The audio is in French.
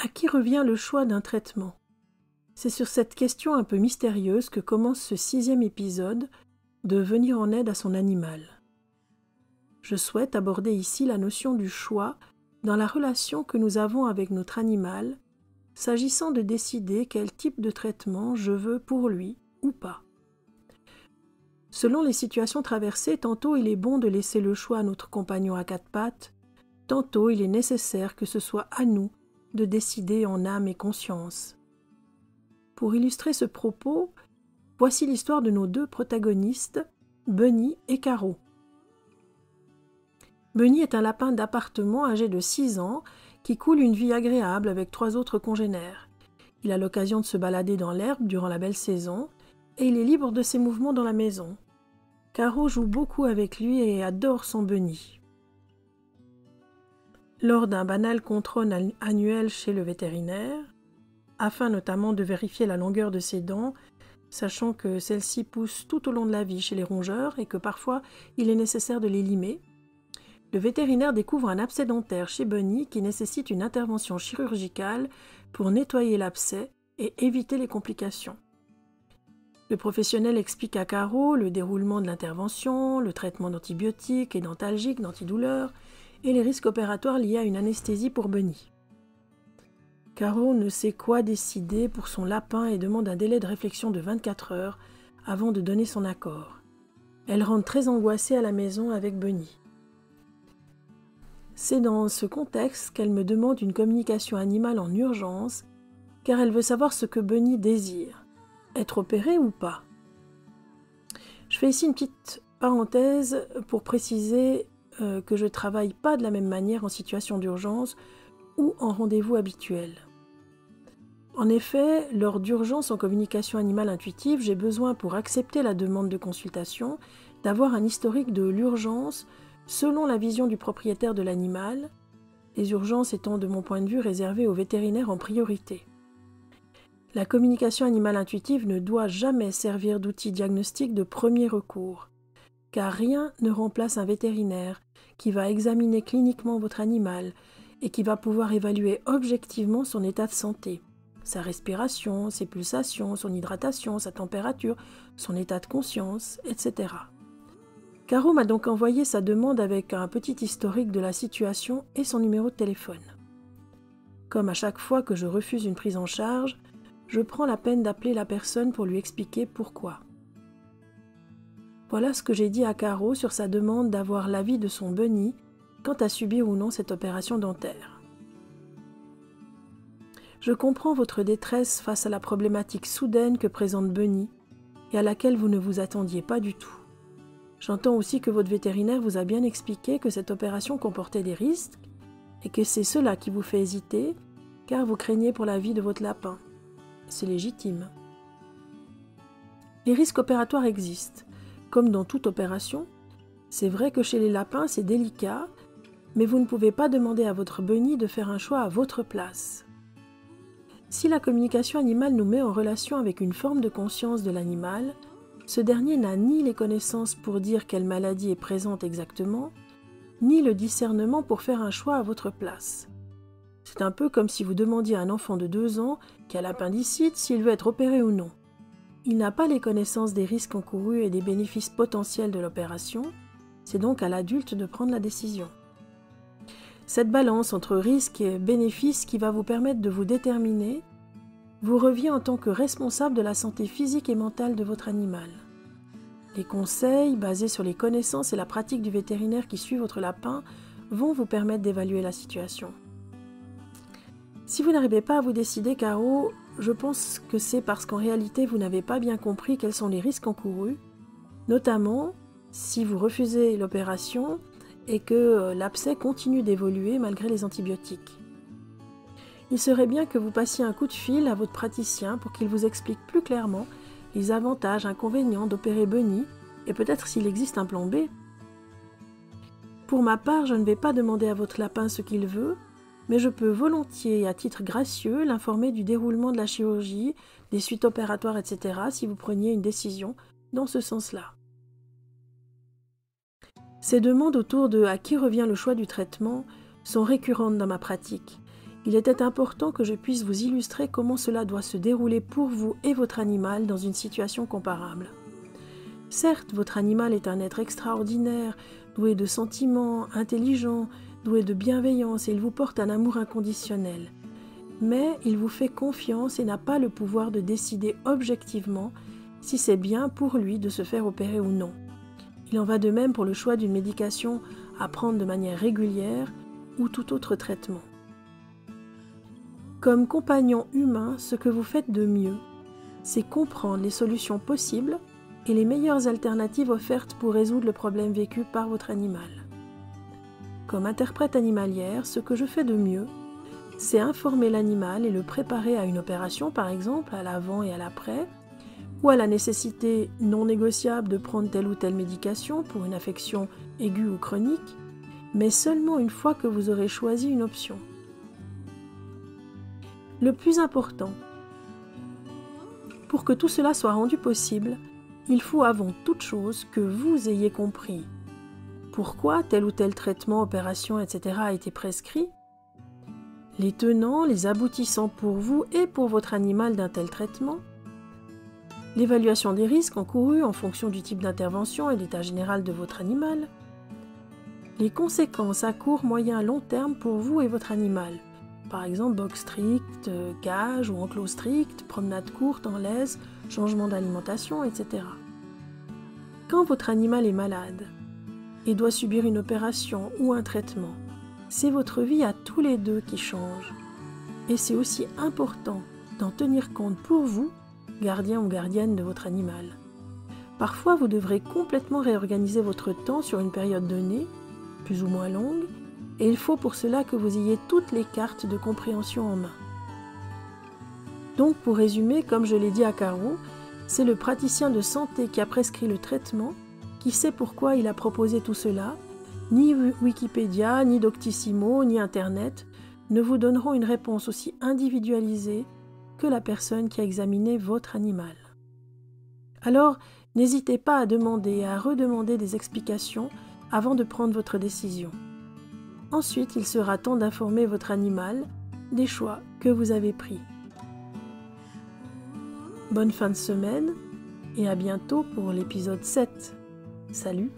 À qui revient le choix d'un traitement? C'est sur cette question un peu mystérieuse que commence ce 6e épisode de Venir en aide à son animal. Je souhaite aborder ici la notion du choix dans la relation que nous avons avec notre animal, s'agissant de décider quel type de traitement je veux pour lui ou pas. Selon les situations traversées, tantôt il est bon de laisser le choix à notre compagnon à quatre pattes, tantôt il est nécessaire que ce soit à nous de décider en âme et conscience. Pour illustrer ce propos, voici l'histoire de nos deux protagonistes, Bunny et Caro. Bunny est un lapin d'appartement âgé de 6 ans qui coule une vie agréable avec 3 autres congénères. Il a l'occasion de se balader dans l'herbe durant la belle saison et il est libre de ses mouvements dans la maison. Caro joue beaucoup avec lui et adore son Bunny. Lors d'un banal contrôle annuel chez le vétérinaire, afin notamment de vérifier la longueur de ses dents, sachant que celles-ci poussent tout au long de la vie chez les rongeurs et que parfois il est nécessaire de les limer, le vétérinaire découvre un abcès dentaire chez Bunny qui nécessite une intervention chirurgicale pour nettoyer l'abcès et éviter les complications. Le professionnel explique à Caro le déroulement de l'intervention, le traitement d'antibiotiques et d'antalgiques, d'antidouleurs et les risques opératoires liés à une anesthésie pour Bunny. Caro ne sait quoi décider pour son lapin et demande un délai de réflexion de 24 heures avant de donner son accord. Elle rentre très angoissée à la maison avec Bunny. C'est dans ce contexte qu'elle me demande une communication animale en urgence, car elle veut savoir ce que Bunny désire, être opéré ou pas. Je fais ici une petite parenthèse pour préciser que je ne travaille pas de la même manière en situation d'urgence ou en rendez-vous habituel. En effet, lors d'urgence en communication animale intuitive, j'ai besoin pour accepter la demande de consultation d'avoir un historique de l'urgence selon la vision du propriétaire de l'animal, les urgences étant de mon point de vue réservées aux vétérinaires en priorité. La communication animale intuitive ne doit jamais servir d'outil diagnostique de premier recours, car rien ne remplace un vétérinaire qui va examiner cliniquement votre animal et qui va pouvoir évaluer objectivement son état de santé, sa respiration, ses pulsations, son hydratation, sa température, son état de conscience, etc. Caro m'a donc envoyé sa demande avec un petit historique de la situation et son numéro de téléphone. Comme à chaque fois que je refuse une prise en charge, je prends la peine d'appeler la personne pour lui expliquer pourquoi. Voilà ce que j'ai dit à Caro sur sa demande d'avoir l'avis de son Bunny quant à subir ou non cette opération dentaire. Je comprends votre détresse face à la problématique soudaine que présente Bunny et à laquelle vous ne vous attendiez pas du tout. J'entends aussi que votre vétérinaire vous a bien expliqué que cette opération comportait des risques et que c'est cela qui vous fait hésiter car vous craignez pour la vie de votre lapin. C'est légitime. Les risques opératoires existent. Comme dans toute opération, c'est vrai que chez les lapins c'est délicat, mais vous ne pouvez pas demander à votre Bunny de faire un choix à votre place. Si la communication animale nous met en relation avec une forme de conscience de l'animal, ce dernier n'a ni les connaissances pour dire quelle maladie est présente exactement, ni le discernement pour faire un choix à votre place. C'est un peu comme si vous demandiez à un enfant de 2 ans qui a l'appendicite s'il veut être opéré ou non. Il n'a pas les connaissances des risques encourus et des bénéfices potentiels de l'opération, c'est donc à l'adulte de prendre la décision. Cette balance entre risque et bénéfice qui va vous permettre de vous déterminer vous revient en tant que responsable de la santé physique et mentale de votre animal. Les conseils, basés sur les connaissances et la pratique du vétérinaire qui suit votre lapin, vont vous permettre d'évaluer la situation. Si vous n'arrivez pas à vous décider, Caro, je pense que c'est parce qu'en réalité vous n'avez pas bien compris quels sont les risques encourus, notamment si vous refusez l'opération et que l'abcès continue d'évoluer malgré les antibiotiques. Il serait bien que vous passiez un coup de fil à votre praticien pour qu'il vous explique plus clairement les avantages, inconvénients d'opérer Bunny et peut-être s'il existe un plan B. Pour ma part, je ne vais pas demander à votre lapin ce qu'il veut, mais je peux volontiers, à titre gracieux, l'informer du déroulement de la chirurgie, des suites opératoires, etc. si vous preniez une décision dans ce sens-là. Ces demandes autour de « à qui revient le choix du traitement » sont récurrentes dans ma pratique. il était important que je puisse vous illustrer comment cela doit se dérouler pour vous et votre animal dans une situation comparable. Certes, votre animal est un être extraordinaire, doué de sentiments, intelligent, doué de bienveillance et il vous porte un amour inconditionnel. Mais il vous fait confiance et n'a pas le pouvoir de décider objectivement si c'est bien pour lui de se faire opérer ou non. Il en va de même pour le choix d'une médication à prendre de manière régulière ou tout autre traitement. Comme compagnon humain, ce que vous faites de mieux, c'est comprendre les solutions possibles et les meilleures alternatives offertes pour résoudre le problème vécu par votre animal. Comme interprète animalière, ce que je fais de mieux, c'est informer l'animal et le préparer à une opération, par exemple, à l'avant et à l'après, ou à la nécessité non négociable de prendre telle ou telle médication pour une affection aiguë ou chronique, mais seulement une fois que vous aurez choisi une option. Le plus important, pour que tout cela soit rendu possible, il faut avant toute chose que vous ayez compris pourquoi tel ou tel traitement, opération, etc. a été prescrit, les tenants, les aboutissants pour vous et pour votre animal d'un tel traitement, l'évaluation des risques encourus en fonction du type d'intervention et d'état général de votre animal, les conséquences à court, moyen, long terme pour vous et votre animal, par exemple box strict, cage ou enclos strict, promenade courte en laisse, changement d'alimentation, etc. Quand votre animal est malade et doit subir une opération ou un traitement, c'est votre vie à tous les deux qui change. Et c'est aussi important d'en tenir compte pour vous, gardien ou gardienne de votre animal. Parfois, vous devrez complètement réorganiser votre temps sur une période donnée, plus ou moins longue, et il faut pour cela que vous ayez toutes les cartes de compréhension en main. Donc, pour résumer, comme je l'ai dit à Caro, c'est le praticien de santé qui a prescrit le traitement, qui sait pourquoi il a proposé tout cela. Ni Wikipédia, ni Doctissimo, ni Internet ne vous donneront une réponse aussi individualisée que la personne qui a examiné votre animal. Alors, n'hésitez pas à demander et à redemander des explications avant de prendre votre décision. Ensuite, il sera temps d'informer votre animal des choix que vous avez pris. Bonne fin de semaine et à bientôt pour l'épisode 7. Salut!